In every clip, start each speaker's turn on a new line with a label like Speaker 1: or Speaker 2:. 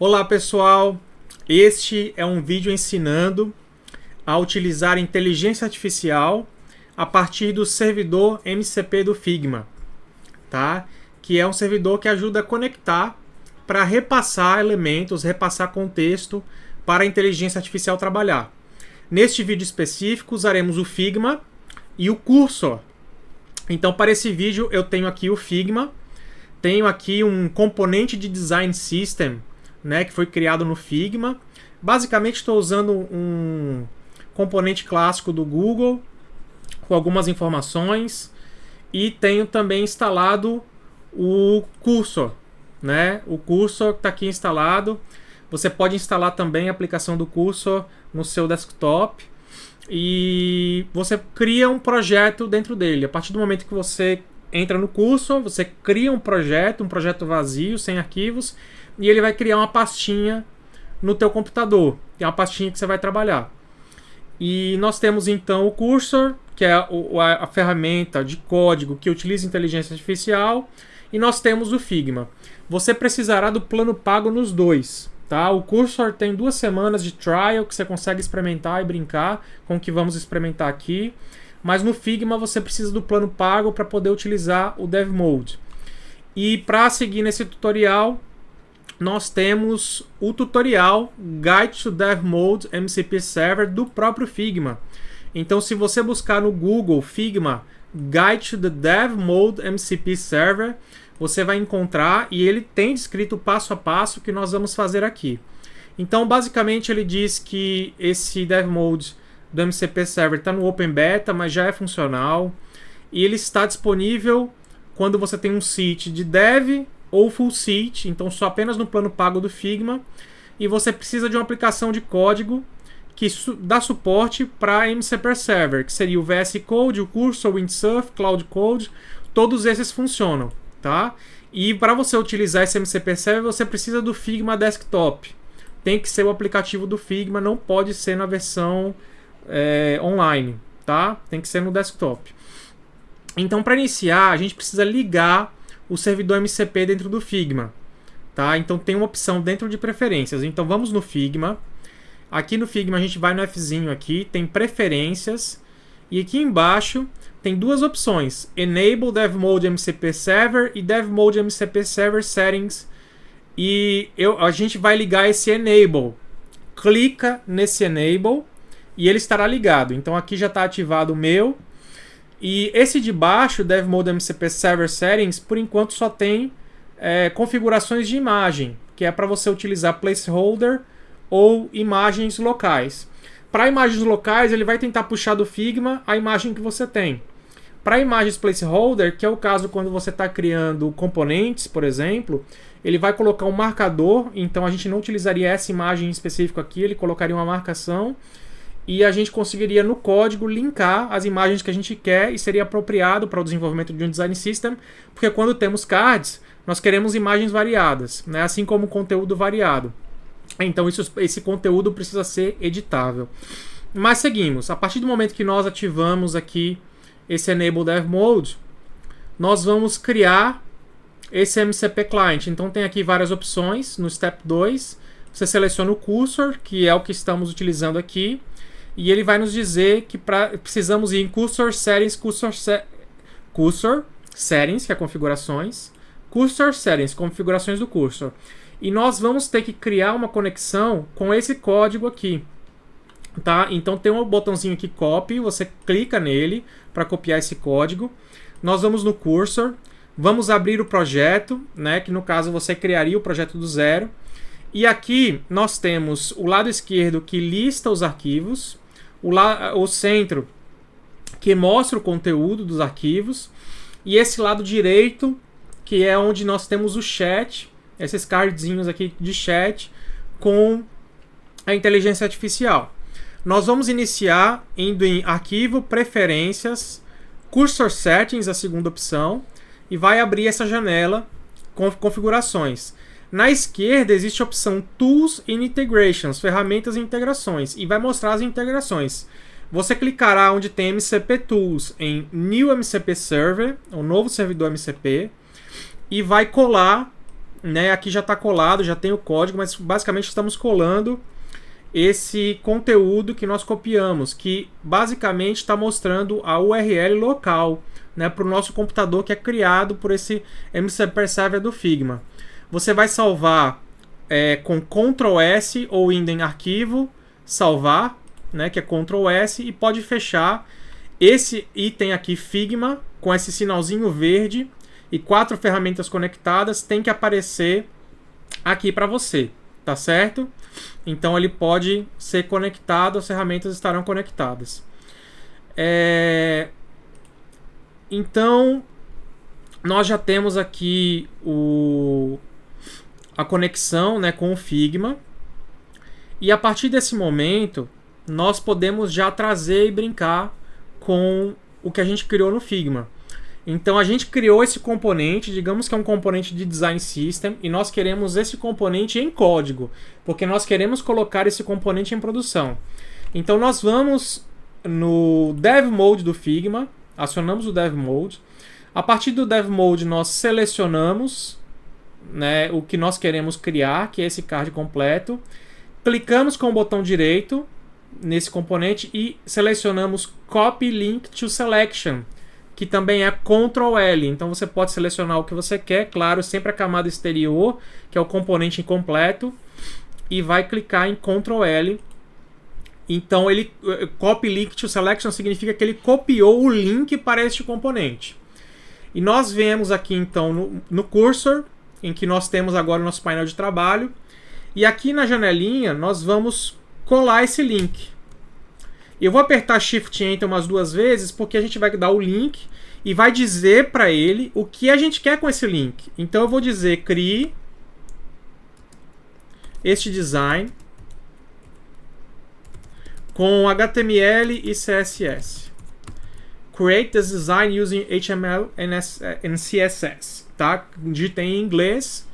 Speaker 1: Olá pessoal, este é um vídeo ensinando a utilizar inteligência artificial a partir do servidor MCP do Figma, tá? Que é um servidor que ajuda a conectar para repassar elementos, repassar contexto para a inteligência artificial trabalhar. Neste vídeo específico usaremos o Figma e o Cursor. Então para esse vídeo eu tenho aqui o Figma, tenho aqui um componente de Design System, né, que foi criado no Figma. Basicamente estou usando um componente clássico do Google com algumas informações e tenho também instalado o Cursor, né? O Cursor está aqui instalado. Você pode instalar também a aplicação do Cursor no seu desktop e você cria um projeto dentro dele. A partir do momento que você entra no Cursor, você cria um projeto vazio, sem arquivos, e ele vai criar uma pastinha no teu computador. É uma pastinha que você vai trabalhar. E nós temos então o Cursor, que é a ferramenta de código que utiliza inteligência artificial, e nós temos o Figma. Você precisará do plano pago nos dois, tá? O Cursor tem 2 semanas de trial que você consegue experimentar e brincar com o que vamos experimentar aqui. Mas no Figma você precisa do plano pago para poder utilizar o Dev Mode. E para seguir nesse tutorial, nós temos o tutorial Guide to Dev Mode MCP Server do próprio Figma. Então se você buscar no Google Figma Guide to the Dev Mode MCP Server, você vai encontrar, e ele tem descrito passo a passo o que nós vamos fazer aqui. Então basicamente ele diz que esse Dev Mode do MCP Server está no Open Beta, mas já é funcional. E ele está disponível quando você tem um seat de Dev ou Full Seat, então só apenas no plano pago do Figma. E você precisa de uma aplicação de código que dá suporte para MCP Server, que seria o VS Code, o Cursor, o Windsurf, Cloud Code, todos esses funcionam, tá? E para você utilizar esse MCP Server, você precisa do Figma Desktop. Tem que ser o aplicativo do Figma, não pode ser na versão online, tá? Tem que ser no desktop. Então, para iniciar, a gente precisa ligar o servidor MCP dentro do Figma, tá? Então tem uma opção dentro de preferências. Então vamos no Figma. Aqui no Figma a gente vai no Fzinho aqui, tem preferências, e aqui embaixo tem 2 opções: Enable Dev Mode MCP Server e Dev Mode MCP Server Settings. E a gente vai ligar esse Enable. Clica nesse Enable e ele estará ligado. Então aqui já está ativado o meu. E esse de baixo, Dev Mode MCP Server Settings, por enquanto só tem configurações de imagem, que é para você utilizar placeholder ou imagens locais. Para imagens locais, ele vai tentar puxar do Figma a imagem que você tem. Para imagens placeholder, que é o caso quando você está criando componentes, por exemplo, ele vai colocar um marcador. Então a gente não utilizaria essa imagem em específico aqui, ele colocaria uma marcação. E a gente conseguiria no código linkar as imagens que a gente quer e seria apropriado para o desenvolvimento de um design system, porque quando temos cards, nós queremos imagens variadas, né? Assim como conteúdo variado. Então esse conteúdo precisa ser editável. Mas seguimos. A partir do momento que nós ativamos aqui esse Enable Dev Mode, nós vamos criar esse MCP Client. Então tem aqui várias opções. No Step 2, você seleciona o Cursor, que é o que estamos utilizando aqui. E ele vai nos dizer que precisamos ir em Cursor Settings, Cursor Settings, que é configurações, Cursor Settings, configurações do Cursor. E nós vamos ter que criar uma conexão com esse código aqui, tá? Então tem um botãozinho aqui Copy, você clica nele para copiar esse código. Nós vamos no Cursor, vamos abrir o projeto, né? Que no caso você criaria o projeto do zero. E aqui nós temos o lado esquerdo que lista os arquivos, o centro que mostra o conteúdo dos arquivos, e esse lado direito que é onde nós temos o chat, esses cardzinhos aqui de chat com a inteligência artificial. Nós vamos iniciar indo em Arquivo, Preferências, Cursor Settings, a segunda opção, e vai abrir essa janela com configurações. Na esquerda existe a opção Tools and Integrations, ferramentas e integrações, e vai mostrar as integrações. Você clicará onde tem MCP Tools em New MCP Server, um novo servidor MCP, e vai colar né? Aqui já está colado, já tem o código, mas basicamente estamos colando esse conteúdo que nós copiamos, que basicamente está mostrando a URL local, né, para o nosso computador, que é criado por esse MCP Server do Figma. Você vai salvar com Ctrl S ou indo em arquivo, salvar, né, que é Ctrl S, e pode fechar esse item aqui Figma com esse sinalzinho verde e 4 ferramentas conectadas tem que aparecer aqui para você, tá certo? Então ele pode ser conectado, as ferramentas estarão conectadas. Então nós já temos aqui a conexão, né, com o Figma. E a partir desse momento nós podemos já trazer e brincar com o que a gente criou no Figma. Então a gente criou esse componente, digamos que é um componente de Design System, e nós queremos esse componente em código, porque nós queremos colocar esse componente em produção. Então nós vamos no Dev Mode do Figma, acionamos o Dev Mode. A partir do Dev Mode nós selecionamos, né, o que nós queremos criar, que é esse card completo. Clicamos com o botão direito nesse componente e selecionamos Copy Link to Selection, que também é Ctrl L. Então você pode selecionar o que você quer, claro, sempre a camada exterior, que é o componente incompleto, e vai clicar em Ctrl L. Então ele Copy Link to Selection significa que ele copiou o link para este componente. E nós vemos aqui então no cursor, em que nós temos agora o nosso painel de trabalho, e aqui na janelinha nós vamos colar esse link. Eu vou apertar Shift Enter umas 2 vezes, porque a gente vai dar o link e vai dizer para ele o que a gente quer com esse link. Então eu vou dizer: crie este design com HTML e CSS. Create this design using HTML and CSS. Tá? Digitei em inglês.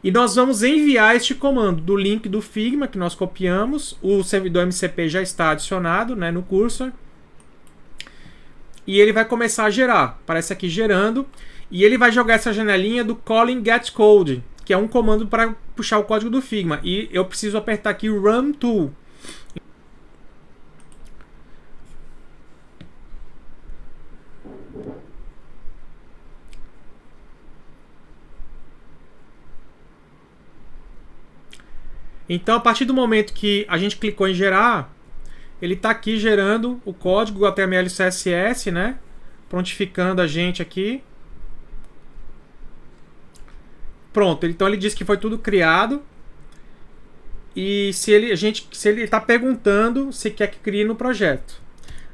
Speaker 1: E nós vamos enviar este comando do link do Figma que nós copiamos. O servidor MCP já está adicionado, né, no cursor. E ele vai começar a gerar. Aparece aqui gerando. E ele vai jogar essa janelinha do calling getCode, que é um comando para puxar o código do Figma. E eu preciso apertar aqui o Run Tool. Então, a partir do momento que a gente clicou em gerar, ele está aqui gerando o código HTML e CSS, né? Prontificando a gente aqui. Pronto, então ele diz que foi tudo criado. E se ele está perguntando se quer que crie no projeto,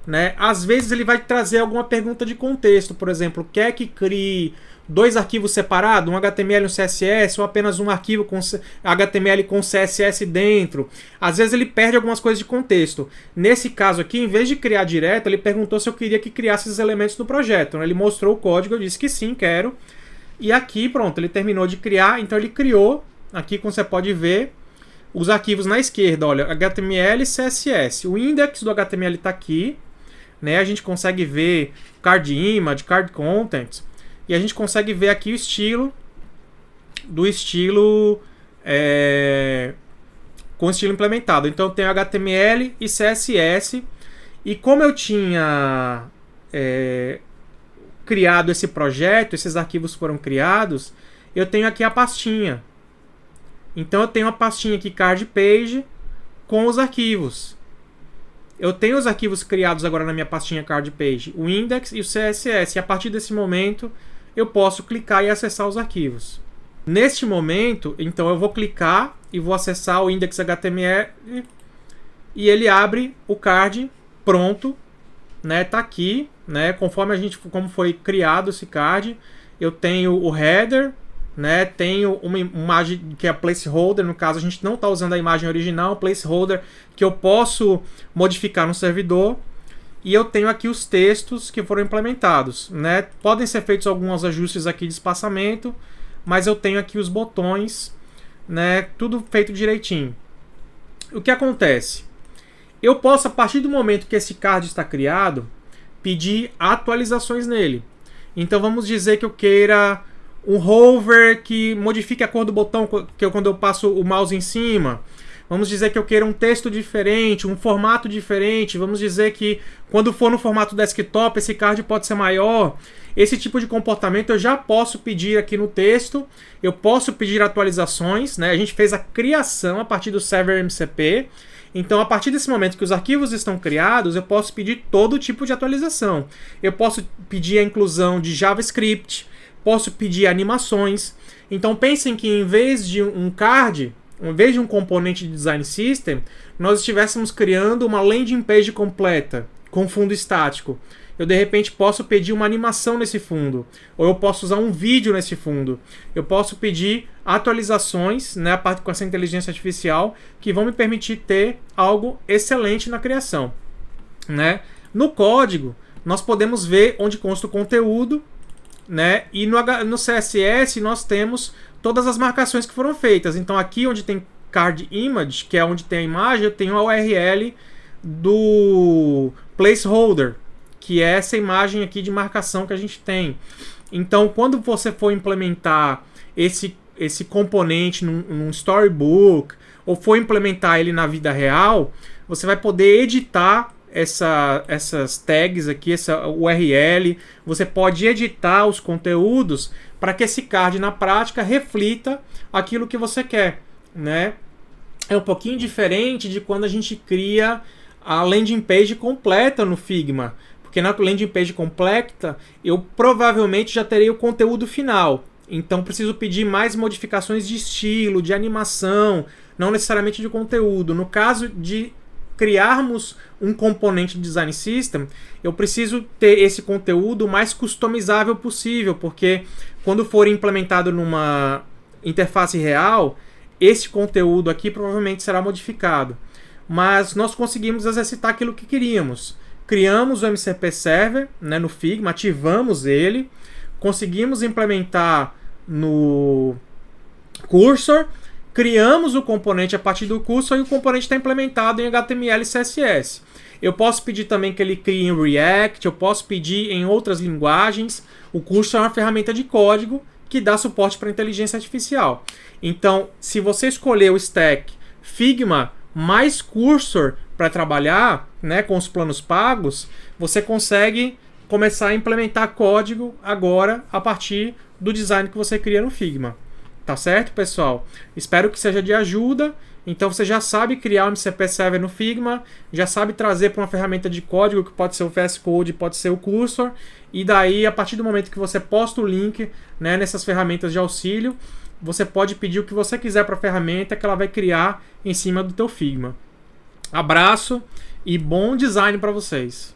Speaker 1: né? Às vezes ele vai trazer alguma pergunta de contexto, por exemplo, quer que crie 2 arquivos separados, um HTML e um CSS, ou apenas um arquivo com HTML com CSS dentro. Às vezes ele perde algumas coisas de contexto. Nesse caso aqui, em vez de criar direto, ele perguntou se eu queria que criasse esses elementos do projeto. Ele mostrou o código, eu disse que sim, quero. E aqui, pronto, ele terminou de criar, então ele criou, aqui como você pode ver, os arquivos na esquerda, olha, HTML e CSS. O index do HTML está aqui, né? A gente consegue ver card image, card content. E a gente consegue ver aqui o estilo com estilo implementado. Então tem HTML e CSS. E como eu tinha criado esse projeto, esses arquivos foram criados, eu tenho aqui a pastinha. Então eu tenho a pastinha aqui, card page, com os arquivos. Eu tenho os arquivos criados agora na minha pastinha card page, o index e o CSS. E a partir desse momento eu posso clicar e acessar os arquivos. Neste momento, então eu vou clicar e vou acessar o index HTML e ele abre o card pronto, né? Tá aqui, né? Conforme como foi criado esse card, eu tenho o header, né? Tenho uma imagem que é placeholder, no caso a gente não está usando a imagem original, placeholder que eu posso modificar no servidor. E eu tenho aqui os textos que foram implementados, né? Podem ser feitos alguns ajustes aqui de espaçamento, mas eu tenho aqui os botões, né? Tudo feito direitinho. O que acontece? Eu posso, a partir do momento que esse card está criado, pedir atualizações nele. Então vamos dizer que eu queira um hover que modifique a cor do botão quando eu passo o mouse em cima. Vamos dizer que eu queira um texto diferente, um formato diferente. Vamos dizer que quando for no formato desktop, esse card pode ser maior. Esse tipo de comportamento eu já posso pedir aqui no texto. Eu posso pedir atualizações, né? A gente fez a criação a partir do server MCP. Então, a partir desse momento que os arquivos estão criados, eu posso pedir todo tipo de atualização. Eu posso pedir a inclusão de JavaScript, posso pedir animações. Então, pensem que em vez de um card, em vez de um componente de design system, nós estivéssemos criando uma landing page completa com fundo estático. Eu, de repente, posso pedir uma animação nesse fundo, ou eu posso usar um vídeo nesse fundo. Eu posso pedir atualizações, né, com essa inteligência artificial, que vão me permitir ter algo excelente na criação, né? No código, nós podemos ver onde consta o conteúdo, né? E no CSS nós temos todas as marcações que foram feitas. Então aqui onde tem card image, que é onde tem a imagem, eu tenho a URL do placeholder, que é essa imagem aqui de marcação que a gente tem. Então, quando você for implementar esse componente num storybook, ou for implementar ele na vida real, você vai poder editar essas tags aqui, essa URL. Você pode editar os conteúdos para que esse card, na prática, reflita aquilo que você quer, né? É um pouquinho diferente de quando a gente cria a landing page completa no Figma. Porque na landing page completa, eu provavelmente já terei o conteúdo final. Então, preciso pedir mais modificações de estilo, de animação, não necessariamente de conteúdo. No caso de criarmos um componente de design system, eu preciso ter esse conteúdo o mais customizável possível, porque quando for implementado numa interface real, esse conteúdo aqui provavelmente será modificado. Mas nós conseguimos exercitar aquilo que queríamos. Criamos o MCP Server, né, no Figma, ativamos ele, conseguimos implementar no Cursor, criamos o componente a partir do Cursor e o componente está implementado em HTML e CSS. Eu posso pedir também que ele crie em React, eu posso pedir em outras linguagens. O Cursor é uma ferramenta de código que dá suporte para inteligência artificial. Então, se você escolher o stack Figma mais Cursor para trabalhar, né, com os planos pagos, você consegue começar a implementar código agora a partir do design que você cria no Figma. Tá certo, pessoal? Espero que seja de ajuda. Então você já sabe criar o MCP Server no Figma, já sabe trazer para uma ferramenta de código que pode ser o VS Code, pode ser o Cursor, e daí, a partir do momento que você posta o link, né, nessas ferramentas de auxílio, você pode pedir o que você quiser para a ferramenta que ela vai criar em cima do teu Figma. Abraço e bom design para vocês!